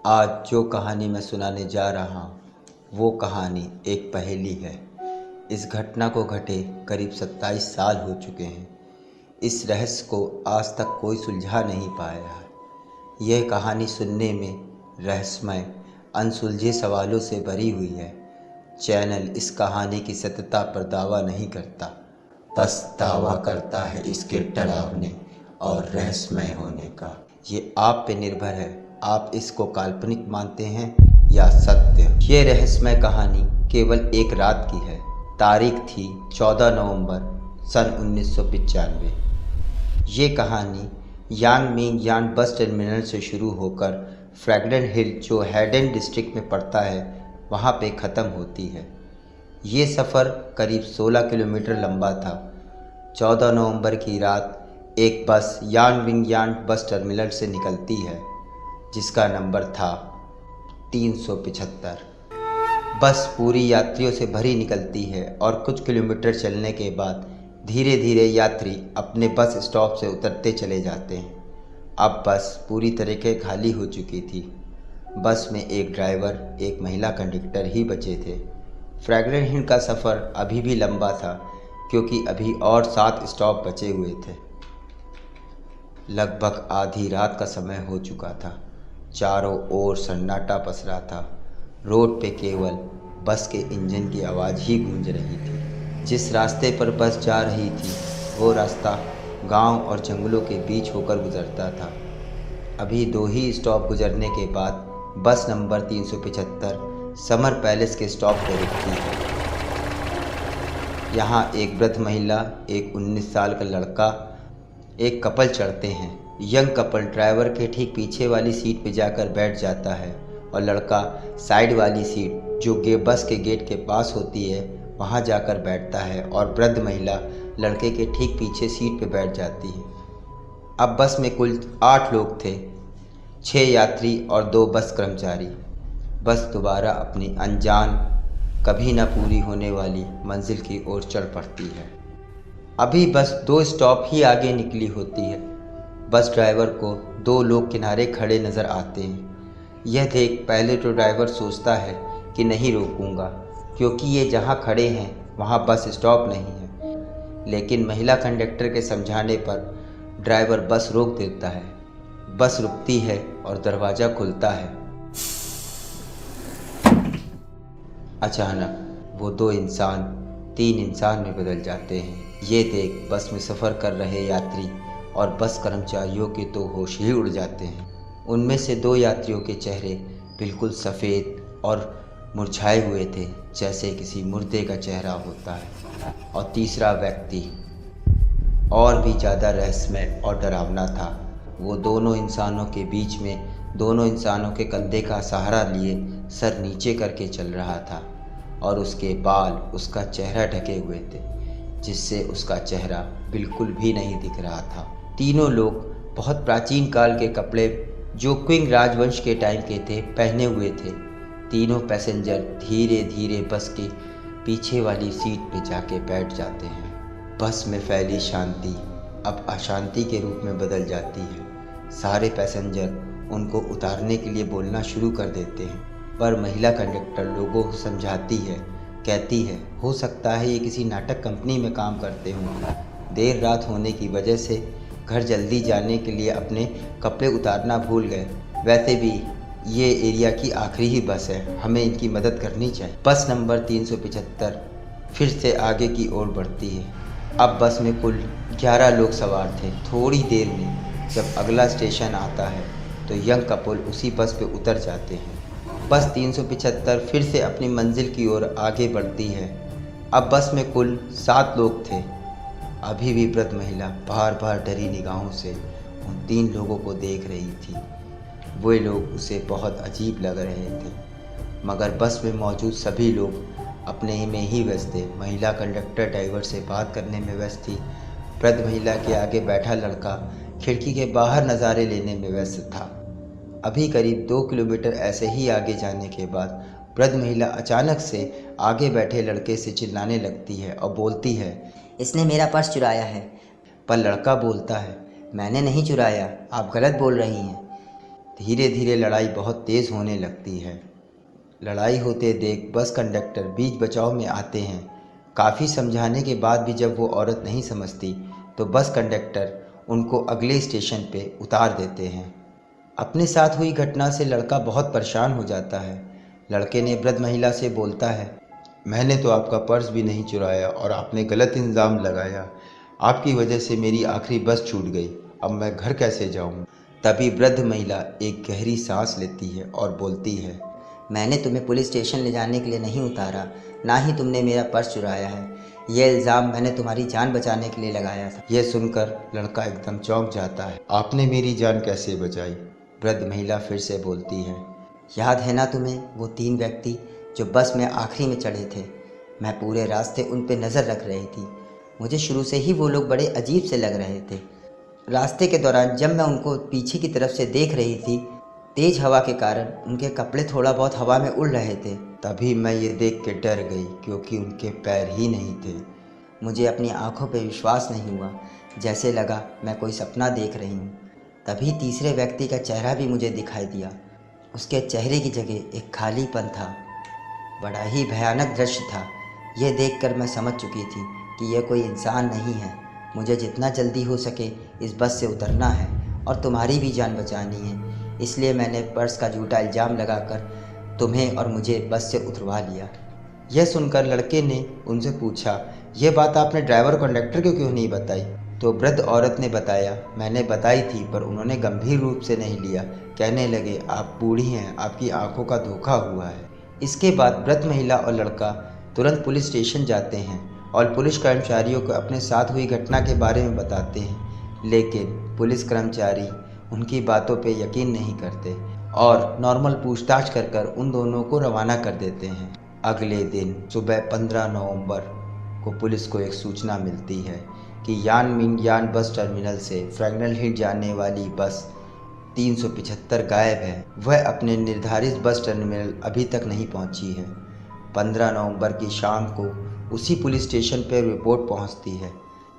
आज जो कहानी मैं सुनाने जा रहा हूँ वो कहानी एक पहेली है। इस घटना को घटे करीब 27 साल हो चुके हैं। इस रहस्य को आज तक कोई सुलझा नहीं पाया है। यह कहानी सुनने में रहस्यमय अनसुलझे सवालों से भरी हुई है। चैनल इस कहानी की सत्यता पर दावा नहीं करता, बस दावा करता है इसके डरावने और रहस्यमय होने का। ये आप पे निर्भर है, आप इसको काल्पनिक मानते हैं या सत्य। ये रहस्यमय कहानी केवल एक रात की है। तारीख थी 14 नवंबर सन 1995। ये कहानी यांगमिंग यान बस टर्मिनल से शुरू होकर फ्रैग्रेंट हिल जो हैडेन डिस्ट्रिक्ट में पड़ता है वहाँ पे ख़त्म होती है। ये सफ़र करीब 16 किलोमीटर लंबा था। 14 नवंबर की रात एक बस यांगमिंग यान बस टर्मिनल से निकलती है जिसका नंबर था 375। बस पूरी यात्रियों से भरी निकलती है और कुछ किलोमीटर चलने के बाद धीरे धीरे यात्री अपने बस स्टॉप से उतरते चले जाते हैं। अब बस पूरी तरीके खाली हो चुकी थी। बस में एक ड्राइवर, एक महिला कंडक्टर ही बचे थे। फ्रैग्रेंट हिल का सफ़र अभी भी लंबा था क्योंकि अभी और 7 स्टॉप बचे हुए थे। लगभग आधी रात का समय हो चुका था। चारों ओर सन्नाटा पसरा था। रोड पे केवल बस के इंजन की आवाज़ ही गूंज रही थी। जिस रास्ते पर बस जा रही थी वो रास्ता गांव और जंगलों के बीच होकर गुजरता था। अभी 2 ही स्टॉप गुजरने के बाद बस नंबर 375 समर पैलेस के स्टॉप पर रुकती है। यहाँ एक वृद्ध महिला, एक 19 साल का लड़का, एक कपल चढ़ते हैं। यंग कपल ड्राइवर के ठीक पीछे वाली सीट पर जाकर बैठ जाता है और लड़का साइड वाली सीट जो बस के गेट के पास होती है वहाँ जाकर बैठता है और वृद्ध महिला लड़के के ठीक पीछे सीट पर बैठ जाती है। अब बस में कुल 8 लोग थे, 6 यात्री और 2 बस कर्मचारी। बस दोबारा अपनी अनजान, कभी न पूरी होने वाली मंजिल की ओर चढ़ पड़ती है। अभी बस 2 स्टॉप ही आगे निकली होती है। बस ड्राइवर को 2 लोग किनारे खड़े नज़र आते हैं। यह देख पहले तो ड्राइवर सोचता है कि नहीं रोकूंगा क्योंकि ये जहाँ खड़े हैं वहाँ बस स्टॉप नहीं है, लेकिन महिला कंडक्टर के समझाने पर ड्राइवर बस रोक देता है। बस रुकती है और दरवाज़ा खुलता है। अचानक वो 2 इंसान 3 इंसान में बदल जाते हैं। ये देख बस में सफ़र कर रहे यात्री और बस कर्मचारियों के तो होश ही उड़ जाते हैं। उनमें से 2 यात्रियों के चेहरे बिल्कुल सफ़ेद और मुरझाए हुए थे, जैसे किसी मुर्दे का चेहरा होता है। और तीसरा व्यक्ति और भी ज़्यादा रहस्यमय और डरावना था। वो दोनों इंसानों के बीच में दोनों इंसानों के कंधे का सहारा लिए सर नीचे करके चल रहा था और उसके बाल उसका चेहरा ढके हुए थे, जिससे उसका चेहरा बिल्कुल भी नहीं दिख रहा था। तीनों लोग बहुत प्राचीन काल के कपड़े जो क्विंग राजवंश के टाइम के थे पहने हुए थे। तीनों पैसेंजर धीरे धीरे बस के पीछे वाली सीट पे जाके बैठ जाते हैं। बस में फैली शांति अब अशांति के रूप में बदल जाती है। सारे पैसेंजर उनको उतारने के लिए बोलना शुरू कर देते हैं, पर महिला कंडक्टर लोगों को समझाती है, कहती है हो सकता है ये किसी नाटक कंपनी में काम करते हों। देर रात होने की वजह से घर जल्दी जाने के लिए अपने कपड़े उतारना भूल गए। वैसे भी ये एरिया की आखिरी ही बस है, हमें इनकी मदद करनी चाहिए। बस नंबर 375 फिर से आगे की ओर बढ़ती है। अब बस में कुल 11 लोग सवार थे। थोड़ी देर में जब अगला स्टेशन आता है तो यंग कपल उसी बस पे उतर जाते हैं। बस 375 फिर से अपनी मंजिल की ओर आगे बढ़ती है। अब बस में कुल 7 लोग थे। अभी भी वृद्ध महिला बार बार डरी निगाहों से उन 3 लोगों को देख रही थी। वे लोग उसे बहुत अजीब लग रहे थे, मगर बस में मौजूद सभी लोग अपने में ही व्यस्त थे। महिला कंडक्टर ड्राइवर से बात करने में व्यस्त थी। वृद्ध महिला के आगे बैठा लड़का खिड़की के बाहर नज़ारे लेने में व्यस्त था। अभी करीब 2 किलोमीटर ऐसे ही आगे जाने के बाद वृद्ध महिला अचानक से आगे बैठे लड़के से चिल्लाने लगती है और बोलती है, इसने मेरा पर्स चुराया है। पर लड़का बोलता है, मैंने नहीं चुराया, आप गलत बोल रही हैं। धीरे धीरे लड़ाई बहुत तेज़ होने लगती है। लड़ाई होते देख बस कंडक्टर बीच बचाव में आते हैं। काफ़ी समझाने के बाद भी जब वो औरत नहीं समझती तो बस कंडक्टर उनको अगले स्टेशन पे उतार देते हैं। अपने साथ हुई घटना से लड़का बहुत परेशान हो जाता है। लड़के ने वृद्ध महिला से बोलता है, मैंने तो आपका पर्स भी नहीं चुराया और आपने गलत इल्ज़ाम लगाया। आपकी वजह से मेरी आखिरी बस छूट गई। अब मैं घर कैसे जाऊँ? तभी वृद्ध महिला एक गहरी सांस लेती है और बोलती है, मैंने तुम्हें पुलिस स्टेशन ले जाने के लिए नहीं उतारा, ना ही तुमने मेरा पर्स चुराया है। यह इल्ज़ाम मैंने तुम्हारी जान बचाने के लिए लगाया था। यह सुनकर लड़का एकदम चौंक जाता है। आपने मेरी जान कैसे बचाई? वृद्ध महिला फिर से बोलती है, याद है ना तुम्हें वो 3 व्यक्ति जो बस में आखिरी में चढ़े थे? मैं पूरे रास्ते उन पे नज़र रख रही थी। मुझे शुरू से ही वो लोग बड़े अजीब से लग रहे थे। रास्ते के दौरान जब मैं उनको पीछे की तरफ से देख रही थी, तेज़ हवा के कारण उनके कपड़े थोड़ा बहुत हवा में उड़ रहे थे। तभी मैं ये देख के डर गई क्योंकि उनके पैर ही नहीं थे। मुझे अपनी आंखों पे विश्वास नहीं हुआ, जैसे लगा मैं कोई सपना देख रही हूँ। तभी तीसरे व्यक्ति का चेहरा भी मुझे दिखाई दिया। उसके चेहरे की जगह एक खालीपन था। बड़ा ही भयानक दृश्य था। यह देखकर मैं समझ चुकी थी कि यह कोई इंसान नहीं है। मुझे जितना जल्दी हो सके इस बस से उतरना है और तुम्हारी भी जान बचानी है। इसलिए मैंने पर्स का झूठा इल्ज़ाम लगाकर तुम्हें और मुझे बस से उतरवा लिया। यह सुनकर लड़के ने उनसे पूछा, यह बात आपने ड्राइवर कंडक्टर को क्यों नहीं बताई? तो वृद्ध औरत ने बताया, मैंने बताई थी पर उन्होंने गंभीर रूप से नहीं लिया। कहने लगे, आप बूढ़ी हैं, आपकी आंखों का धोखा हुआ है। इसके बाद वृद्ध महिला और लड़का तुरंत पुलिस स्टेशन जाते हैं और पुलिस कर्मचारियों को अपने साथ हुई घटना के बारे में बताते हैं। लेकिन पुलिस कर्मचारी उनकी बातों पे यकीन नहीं करते और नॉर्मल पूछताछ कर उन दोनों को रवाना कर देते हैं। अगले दिन सुबह 15 नवंबर को पुलिस को एक सूचना मिलती है कि यान मिंग बस टर्मिनल से फ्रैगनल हिल जाने वाली बस 375 गायब है। वह अपने निर्धारित बस टर्मिनल अभी तक नहीं पहुंची है। 15 नवंबर की शाम को उसी पुलिस स्टेशन पर रिपोर्ट पहुंचती है।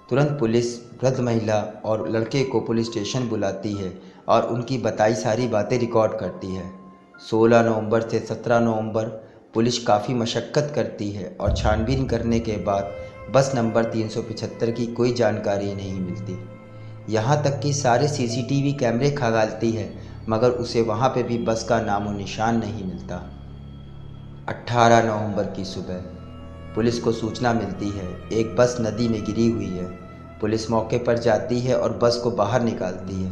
तुरंत पुलिस वृद्ध महिला और लड़के को पुलिस स्टेशन बुलाती है और उनकी बताई सारी बातें रिकॉर्ड करती है। 16 नवंबर से 17 नवंबर पुलिस काफ़ी मशक्क़त करती है और छानबीन करने के बाद बस नंबर 375 की कोई जानकारी नहीं मिलती। यहाँ तक कि सारे सीसीटीवी कैमरे खंगालती है मगर उसे वहाँ पे भी बस का नामो निशान नहीं मिलता। 18 नवंबर की सुबह पुलिस को सूचना मिलती है एक बस नदी में गिरी हुई है। पुलिस मौके पर जाती है और बस को बाहर निकालती है।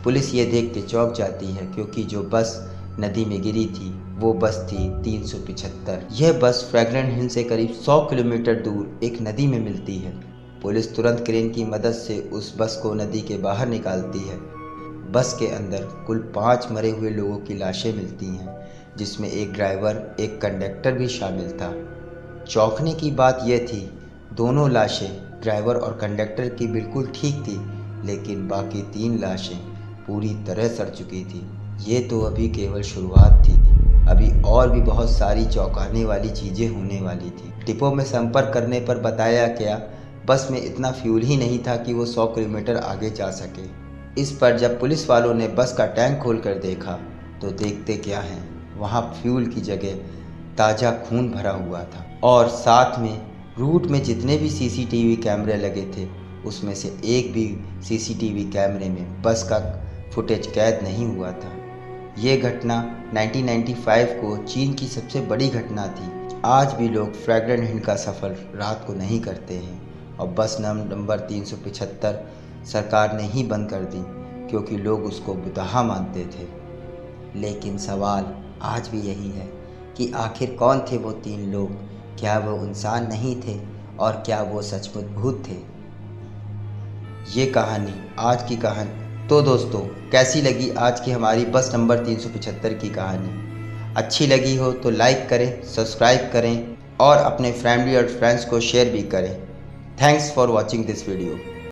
पुलिस ये देख के चौंक जाती है क्योंकि जो बस नदी में गिरी थी वो बस थी 375। यह बस फ्रैगनल हिल से करीब 100 किलोमीटर दूर एक नदी में मिलती है। पुलिस तुरंत क्रेन की मदद से उस बस को नदी के बाहर निकालती है। बस के अंदर कुल 5 मरे हुए लोगों की लाशें मिलती हैं, जिसमें एक ड्राइवर, एक कंडक्टर भी शामिल था। चौंकने की बात यह थी, दोनों लाशें ड्राइवर और कंडक्टर की बिल्कुल ठीक थी, लेकिन बाकी 3 लाशें पूरी तरह सड़ चुकी थी। ये तो अभी केवल शुरुआत थी, अभी और भी बहुत सारी चौंकाने वाली चीज़ें होने वाली थी। डिपो में संपर्क करने पर बताया गया बस में इतना फ्यूल ही नहीं था कि वो 100 किलोमीटर आगे जा सके। इस पर जब पुलिस वालों ने बस का टैंक खोलकर देखा तो देखते क्या हैं, वहाँ फ्यूल की जगह ताज़ा खून भरा हुआ था और साथ में रूट में जितने भी सीसीटीवी कैमरे लगे थे उसमें से एक भी सीसीटीवी कैमरे में बस का फुटेज कैद नहीं हुआ था। ये घटना 1995 को चीन की सबसे बड़ी घटना थी। आज भी लोग फ्रैगनल हिल का सफ़र रात को नहीं करते हैं और बस नंबर 375 सरकार ने ही बंद कर दी क्योंकि लोग उसको बुतहा मानते थे। लेकिन सवाल आज भी यही है कि आखिर कौन थे वो 3 लोग? क्या वो इंसान नहीं थे और क्या वो सचमुच भूत थे? ये कहानी आज की कहानी। तो दोस्तों, कैसी लगी आज की हमारी बस नंबर 375 की कहानी? अच्छी लगी हो तो लाइक करें, सब्सक्राइब करें और अपने फैमिली और फ्रेंड्स को शेयर भी करें। Thanks for watching this video.